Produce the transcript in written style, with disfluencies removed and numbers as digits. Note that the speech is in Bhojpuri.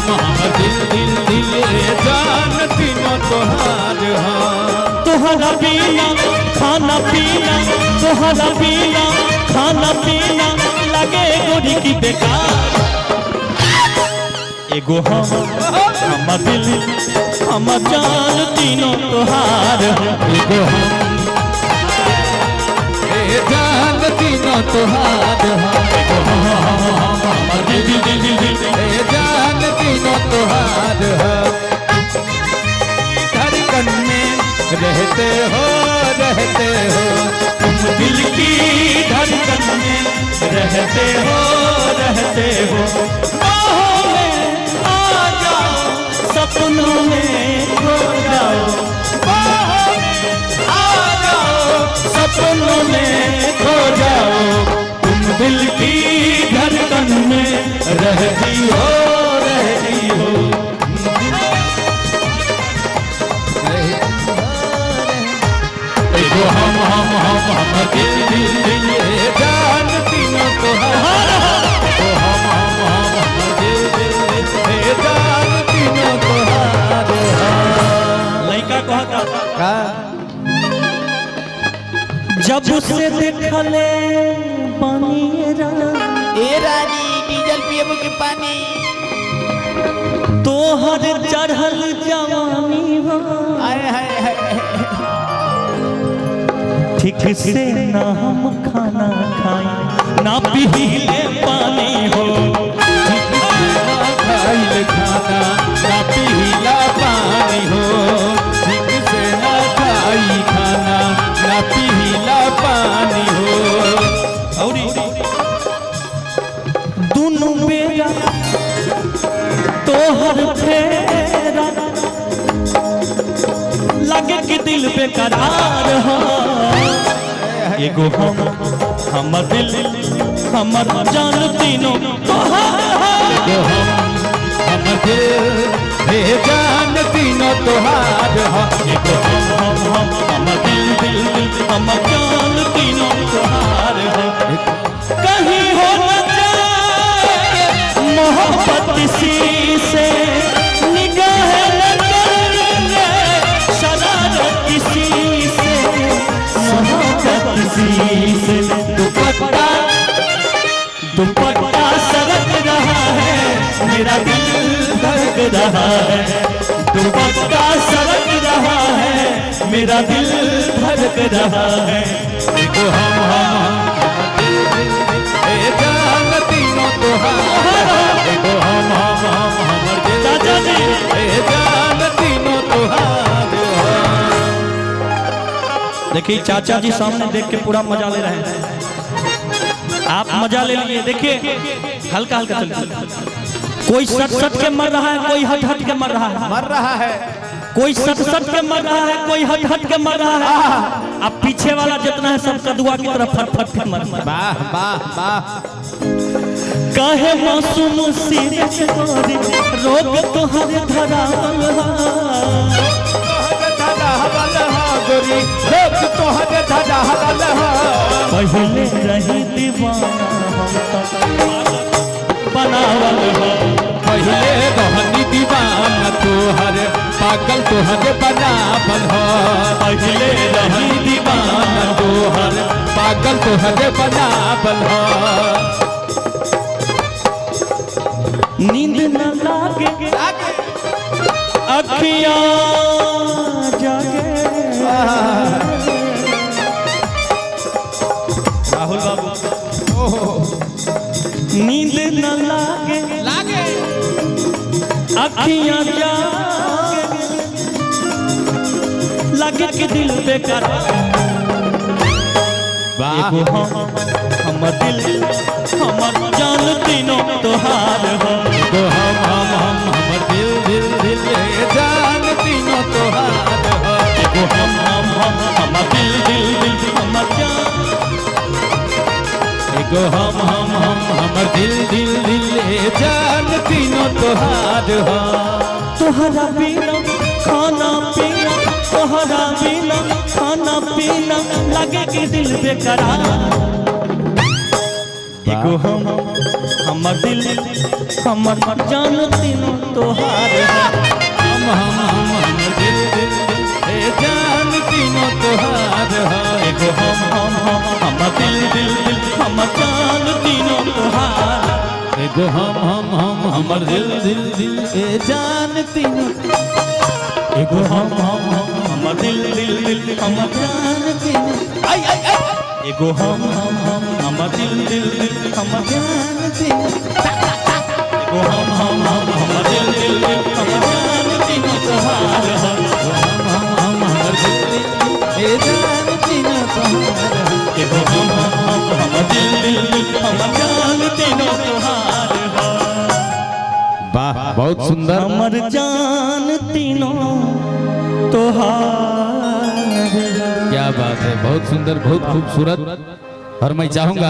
हमर दिल दिल दिल जान तीनों तोहार तोहरा बिना खाना पीना, तोहरा बिना खाना पीना लगे गोरी की बेकार। एगो हमर दिल हमर जान तीनों तोहार, एगो जान तीनों तोहार एगो हमर दिल दिल दिल दिल जान तीनों तोहार धड़कन में रहते हो तुम दिल की धड़कन में रहते हो बाहों में आ जाओ, सपनों में खो जाओ, बाहों में आ जाओ, सपनों में खो जाओ। तुम दिल की धड़कन में रहती हो एगो हम दिल दिल दिल जान तीनों तोहार एगो हम दिल दिल दिल जान तीनों तोहार। लड़का कहता का जब उसे देखले पानी ए रानी डीजल पिएबो के पानी तोहर चढ़ल जवानी हो हाय हाय हाय ठीक से ना हम खाना खाई ना पीले पानी हो, खाइल खाना ना पीला पानी हो, ठीक से ना खाई खाना ना पीला पानी हो। और दोनों बेरा तोहर फेरा लगे कि दिल बेकरार हो। एगो हमर दिल हमर जान तीनों तोहार एगो हमर दिल जान तीनों तोहार एगो हमर दिल दिल दिल हमर जान तीनों तोहार कहीं हो न जाए मोहब्बत सी से निगाह न करे शरारत किसी से मोहब्बत किसी से दुपट्टा सरक रहा है मेरा दिल धड़क रहा है, दुपट्टा सरक रहा है मेरा दिल धड़क रहा है। एगो जान तीनों तोहार एगो हमर दिल चाचा जी जान तीनों तोहार। देखिए चाचा जी सामने देख के पूरा मजा ले रहे हैं, आप मजा ले लिए। देखिए हल्का हल्का चलिए, कोई सट सट के मर रहा है, कोई हट हट के मर रहा है, कोई सट सट के मर रहा है, कोई हट हट के मर रहा है। अब पीछे वाला जितना है सब कदुआ की तरफ फट फट के मर रहा है। वाह वाह वाह काहे मासूम सीने से गोरी रोग तोहरे धरावल गोरी लोग तोहरे धजा पहले रही दीवाना हम तो बनावल पहले रहनी दीवाना तोहर पागल तोहरे बनावल पहले रही दीवाना तोहर पागल तोहरे बनावल नींद न लागे अखियां जागे। राहुल बाबू नींद न लागे अखियां जागे लगे कि दिल बेकरार। एगो हमर दिल हमर जान तीनों तोहार हो, एगो हमर दिल दिल दिल जान तीनों तोहार एगो हमर दिल दिल दिल हमर जान एगो हमर दिल दिल दिल जान तीनों तोहार तोहरा बिना खाना पीना, तोहरा बिना खाना पीना लगे कि दिल बेकरार। एगो हमर दिल हमर जान तीनों तोहार हमर दिल दिल ए जान तीनों तोहार है एगो हमर दिल दिल दिल हमर जान तीनों तोहार एगो हमर दिल दिल दिल ए जान तीनों एगो हमर दिल दिल दिल हमर जान तीनों आई आई आई एगो हमर दिल दिल दिल हमर जान तीनों एगो हमर दिल दिल दिल हमर जान तीनों तोहार हमर दिल दिल ए जान तीनों तोहार है एगो हमर दिल दिल दिल हमर जान तीनों तोहार वाह बहुत सुंदर हमर जान तीनों तोहार क्या बात है बहुत सुंदर बहुत खूबसूरत और मैं चाहूंगा